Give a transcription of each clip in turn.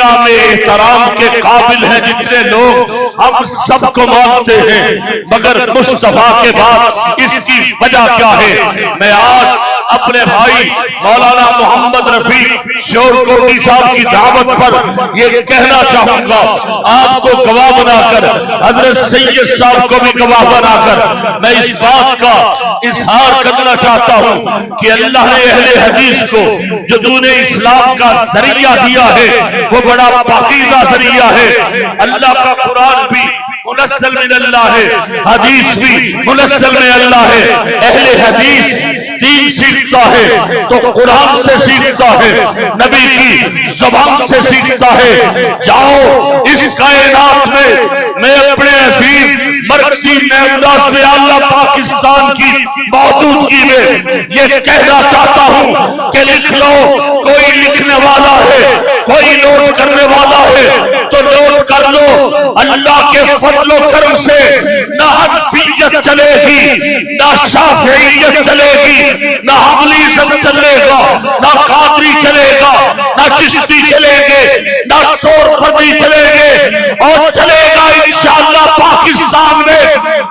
दुनिया में एहतराम के काबिल हैं जितने लोग हम सबको मानते हैं, मगर मुस्तफा के बाद इसकी वजह क्या है? मैं आज अपने भाई मौलाना मोहम्मद रफी शोरकोटी साहब की दावत पर यह कहना चाहूंगा, आपको गवाह बनाकर, हजरत सैयद साहब को भी गवाह बनाकर मैं इस बात का इजहार करना चाहता हूं कि अल्लाह ने अहले हदीस को जो तूने इस्लाम का जरिया दिया है वो बड़ा पाकीज़ा जरिया है। अल्लाह का कुरान भी मुनस्सल मिन अल्लाह है, हदीस भी मुनस्सल में अल्लाह है। अहले हदीस दीन सीखता है तो कुरान से सीखता है, नबी की ज़ुबान से सीखता है। जाओ इस कायनात में मैं अपने अजीज मरकजी नेमदास में अल्लाह पाकिस्तान की मौजूदगी में ये कहना चाहता हूं कि लिख लो, कोई लिखने वाला है, कोई नोट करने वाला है तो नोट कर लो। अल्लाह के फजलो करम से ना हनफियत चलेगी, ना शाफियत चलेगी, ना हम्बलिज़्म चलेगा, ना कादरी चलेगा, ना चिश्ती चलेंगे, ना शोरफर्दी चलेंगे, और चलेगा इंशाअल्लाह पाकिस्तान में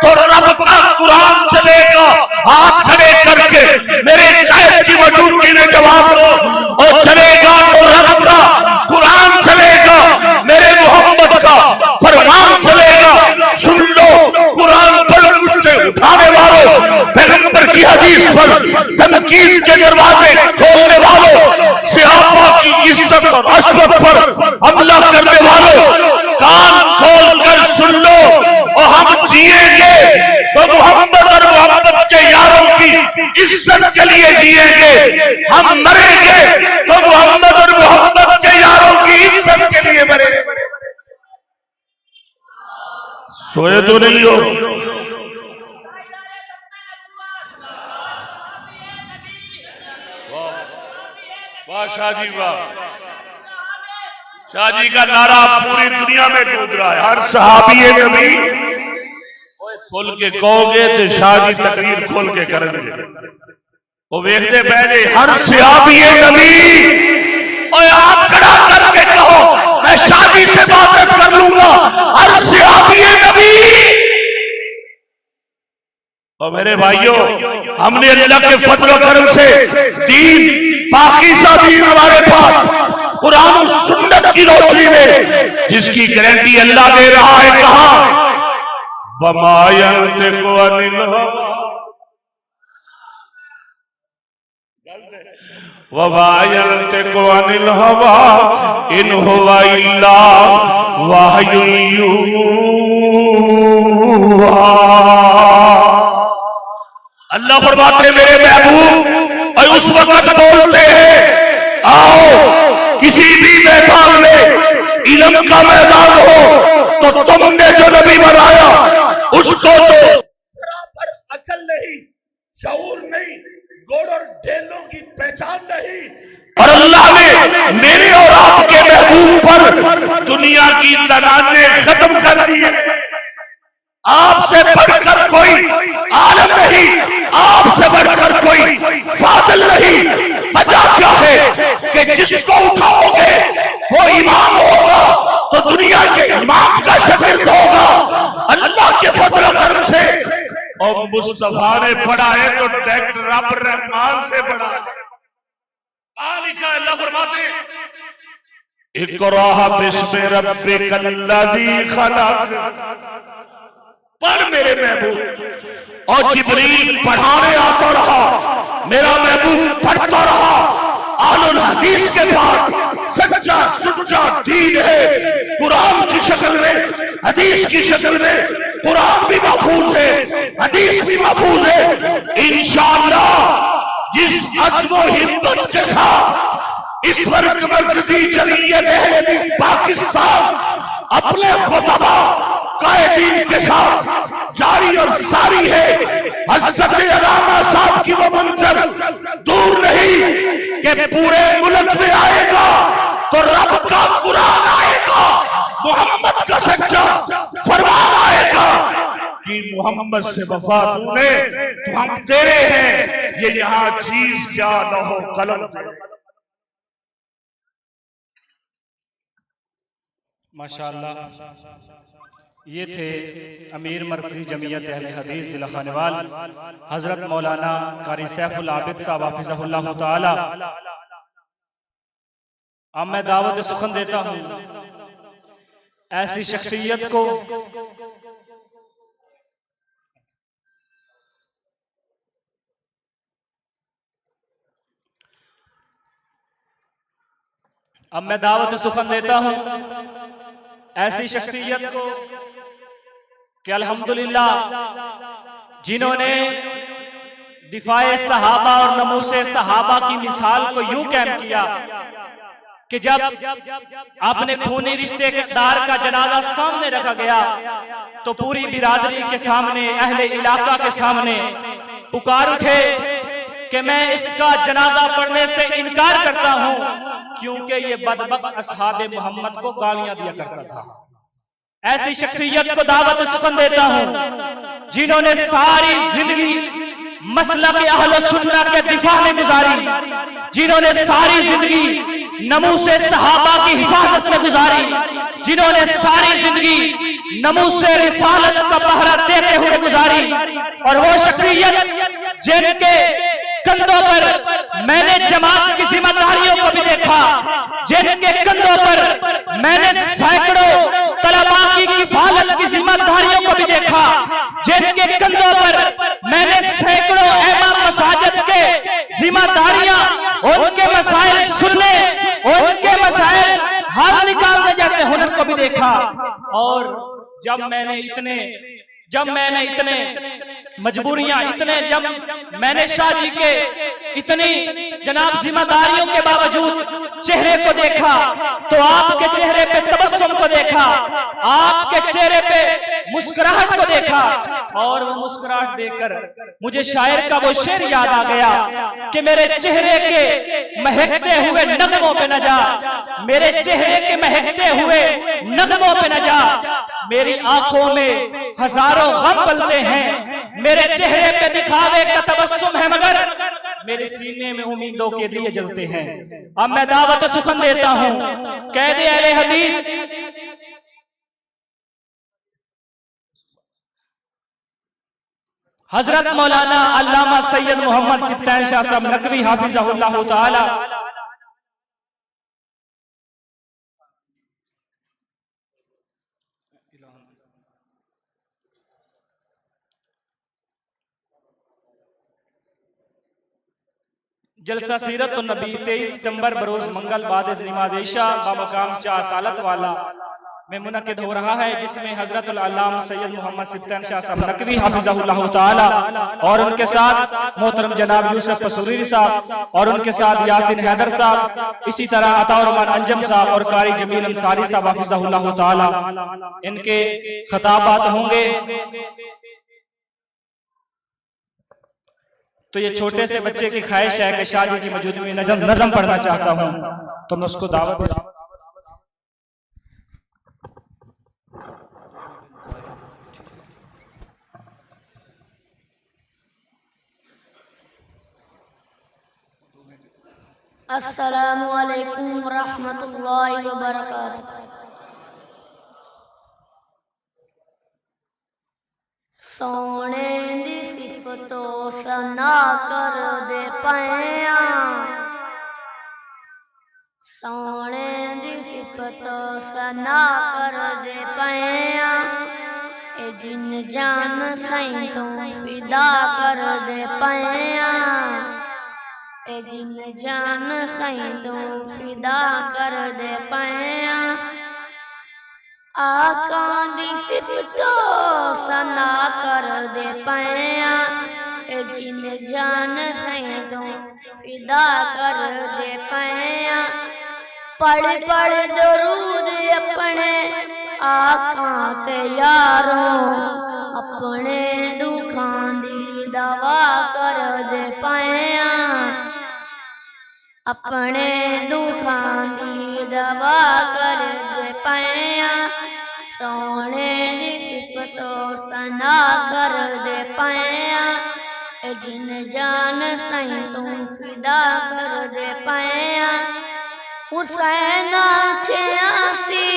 तो रब का कुरान चलेगा। हाथ खड़े करके मेरे कायद की मौजूदगी में जवाब दो। और चलेगा तो रब का कुरान चलेगा, मेरे मोहम्मद का फरमान चलेगा। सुन लो, कुरान पर मुझसे उठाने वालों, पैगंबर की हदीस पर तनकीद के दरवाजे खोलने वालों, सहाबा की इज्जत और असमत पर हमला करने वालों, कान खोल कर सुन लो। और हम जिएंगे तो मोहम्मद और मोहम्मद के यारों की इज्जत के लिए जिएंगे, हम मरेंगे तो मोहम्मद और मोहम्मद के यारों की इज्जत के लिए मरेंगे। सोए तो नहीं हो? वाह शाहजी वाह, शाहजी का नारा पूरी दुनिया में गूंज रहा है। हर सहाबी नबी खोल के कहोगे तो शाहजी तकरीर खोल के करेंगे, वो वेखते पहले हर सहाबी नबी। और आप खड़ा करके कहो मैं शादी से बात कर लूंगा, हर सहाबी नबी। और मेरे भाइयों, हमने अल्लाह के फजल और करम से दीन पाकीज़ा दीन हमारे पास कुरान और सुन्नत की रोशनी में, जिसकी गारंटी अल्लाह दे रहा है। कहा वमा यंतिकु अनिल हवा, वमा यंतिकु अनिल हवा इन हुवा इल्ला वहयुन यूहा। अल्लाह फरमाते मेरे महबूब और उस वक्त बोलते हैं, आओ किसी भी मैदान में, इल्म का मैदान हो तो तुमने जो नबी बनाया उसको तो बराबर अकल नहीं, शऊर नहीं, गोड़ और ढेलों की पहचान नहीं, और अल्लाह ने मेरे और आपके महबूब पर दुनिया की तनाने खत्म कर दी है। आपसे बढ़कर कोई आलम नहीं, आपसे बढ़कर कोई फाजिल नहीं। वजह क्या है कि जिसको उठाओगे वो इमाम होगा तो दुनिया के इमाम का शागिर्द होगा अल्लाह के फजल करम से। और मुस्तफा ने पढ़ा है तो डॉक्टर अब्दुर रहमान से पढ़ा। लिखा अल्लाह फरमाते इक़रा बिस्मि रब्बिकल्लज़ी खलक़, पढ़ मेरे महबूब। और जिब्रील पढ़ाने आता रहा, मेरा महबूब पढ़ता रहा। आलुल हदीस के पास सच्चा सुच्चा दीन है, कुरान की शक्ल में, हदीस की शक्ल में। कुरान भी महफूज है, हदीस भी महफूज है। इंशाअल्लाह जिस अज़्म व हिम्मत के साथ इस वर्ग मरकजी जमीयत अहले हदीस पाकिस्तान अपने खुतबा कायदीन के साथ जारी और सारी है, हज़रत अल्लामा साहब की वो मंजर दूर नहीं कि पूरे मुल्क में आएगा तो रब का कुरान आएगा, मोहम्मद का सच्चा फरमान आएगा कि मोहम्मद से वफा तूने तो हम तेरे हैं। ये यहाँ चीज क्या लहो कलम माशाअल्लाह, ये थे अमीर मरकज़ी जमीयत अहले हदीस ज़िला खानेवाल हज़रत मौलाना कारी सैफुल आबिद साहब हाफ़िज़हुल्लाह ताला। अब मैं दावत सुखन देता हूँ ऐसी शख्सियत को अब मैं दावत सुखन देता हूँ ऐसी शख्सियत को कि अल्हम्दुलिल्लाह जिन्होंने दिफाए सहाबा और नमूसे सहाबा की मिसाल को यूं कायम किया कि जब अपने खूनी रिश्तेदार का जनाजा सामने रखा गया तो पूरी बिरादरी के सामने, अहले इलाका के सामने पुकार उठे कि मैं इसका जनाजा पढ़ने से इनकार करता हूं, क्योंकि ये बदबख्त असहाबे मोहम्मद को गालियां दिया करता था। ऐसी शख्सियत को दावत सुखन देता हूं जिन्होंने सारी जिंदगी मसलक अहले सुन्नत के दिफा में गुजारी, जिन्होंने सारी जिंदगी नमूसे सहाबा की हिफाजत में गुजारी, जिन्होंने सारी जिंदगी नमूसे रिसालत का पहरा देते हुए गुजारी, और वो शख्सियत जिनके कंधों पर मैंने जमात की जिम्मेदारियों को भी देखा, जिनके कंधों पर मैंने सैकड़ों तलबा की किफालत की जिम्मेदारियों को भी देखा, जिनके कंधों पर मैंने सैकड़ों इमाम मसाजिद के जिम्मेदारियां, उनके मसाइल सुनने, उनके मसाइल हल निकालने जैसे हुनर को भी देखा। और जब मैंने इतने मजबूरियां, जब मैंने शादी के इतनी जनाब जिम्मेदारियों के बावजूद चेहरे को देखा, तो आपके चेहरे पे तबस्सुम को देखा, आपके चेहरे पे मुस्कुराहट को देखा, और वो मुस्कुराहट देखकर मुझे शायर का वो शेर याद आ गया कि मेरे चेहरे के महकते हुए नगमों पे न जा, मेरे चेहरे के महकते हुए नगमों पे न जा, मेरी आंखों में हजारों गम पलते हैं, मेरे चेहरे पे दिखावे का तबस्सुम है, मगर मेरे सीने में उम्मीदों के लिए जलते हैं। अब मैं दावत सुखन देता हूं कैदे अहले हदीस हजरत मौलाना अल्लामा सैयद मोहम्मद सिद्दीक शाह साहब नकवी हाफिज़हुल्लाह ताला। जलसा सीरत नबी 23 सितंबर बरोज मंगल बाद नमाज इशा बामकाम चा सालत वाला में मुनक़िद हो रहा है, जिसमें हजरत अल्लामा सैयद मोहम्मद सिद्दीक शाह साहब नकवी हाफिज़हुल्लाह ताला और उनके साथ मोहतरम जनाब यूसुफ पसूरी साहब और उनके साथ यासिन हैदर साहब, इसी तरह अताउर्रहमान अंजम साहब और कारी जमील अंसारी साहब हाफिज़हुल्लाह ताला, इनके खिताबात होंगे। तो ये छोटे से बच्चे की ख्वाहिश है कि शादी की मौजूदगी में नज़म पढ़ना चाहता हूं, तो मैं उसको दावत अस्सलामु अलैकुम रहमतुल्लाहि व बरकातुहू। सोने दी सिफतो सना कर दे पैया, सोने दी सिफतो सना कर दे पैया, ए जिन जान सही तो फिदा कर दे पैया, ए जिन जान सही तो फिदा कर दे पैया, आका दी सिफतो सना कर दे पैया, ए जिन जान सही तो फिदा कर दे पैया, पढ़ पढ़ दरूद अपने आका ते यारों, अपने दुखां दी दवा कर दे पैया, अपने दुखां दी दवा कर दे पैया, सोने दी सिफतो सना कर दे पैया, जिन जान सही तू फिदा कर दे पैया, हुसैन आखे आसी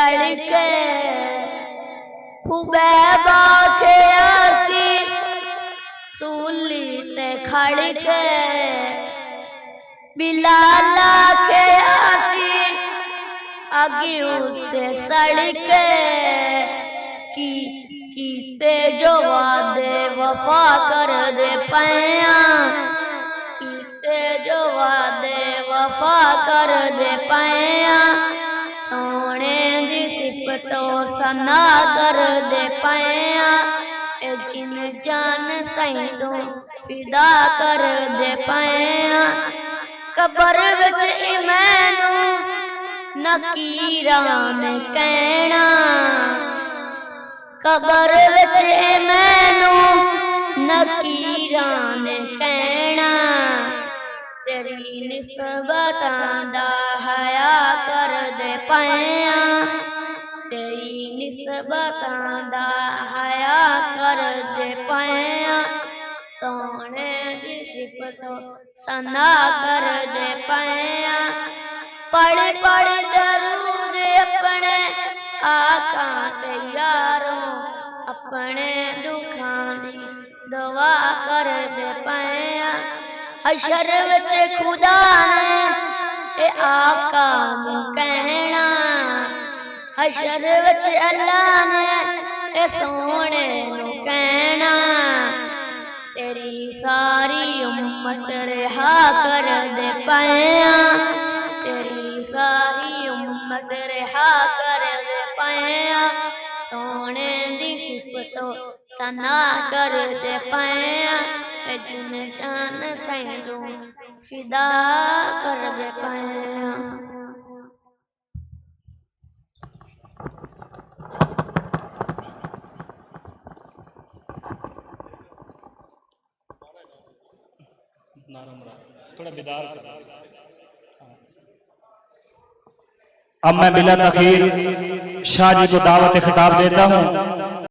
चढ़ के खूबे बाखे आसी सूली ते खड़ के बिलाला के आसी आगे उते सड़ के कीते जो वादे वफा कर दे पैया कीते जो वादे वफा कर दे पैया सोने दी सिफतों सना कर दे पैया ए जिन जान सही तू फिदा कर दे पैया कबर विच मैनू नकीरा ने कहना कबर विच मैनू नकीरा ने कहना तेरी निस्बतां दा हया कर दे पैया तेरी निस्बतां दा हया कर दे पैया सोने दी सिफतों सना कर दे पैया पढ़ पढ़ दरूद अपने आका ते यारों अपने दुखां दी दुआ कर दे पैया हशर विच खुदा ने ए आका नू कहना हशर विच अल्लाह ने ए सोने नू कहना तेरी सारी उम्मत रिहा कर दे पैया तेरी सारी उम्मत रिहा कर दे पैया सोने दी सिफतों सना कर दे पैया जिन जान सैदू फिदा कर दे पैया। थोड़ा बेदार कर। अब मैं बिला तखीर शाह जी को दावत खिताब देता हूँ।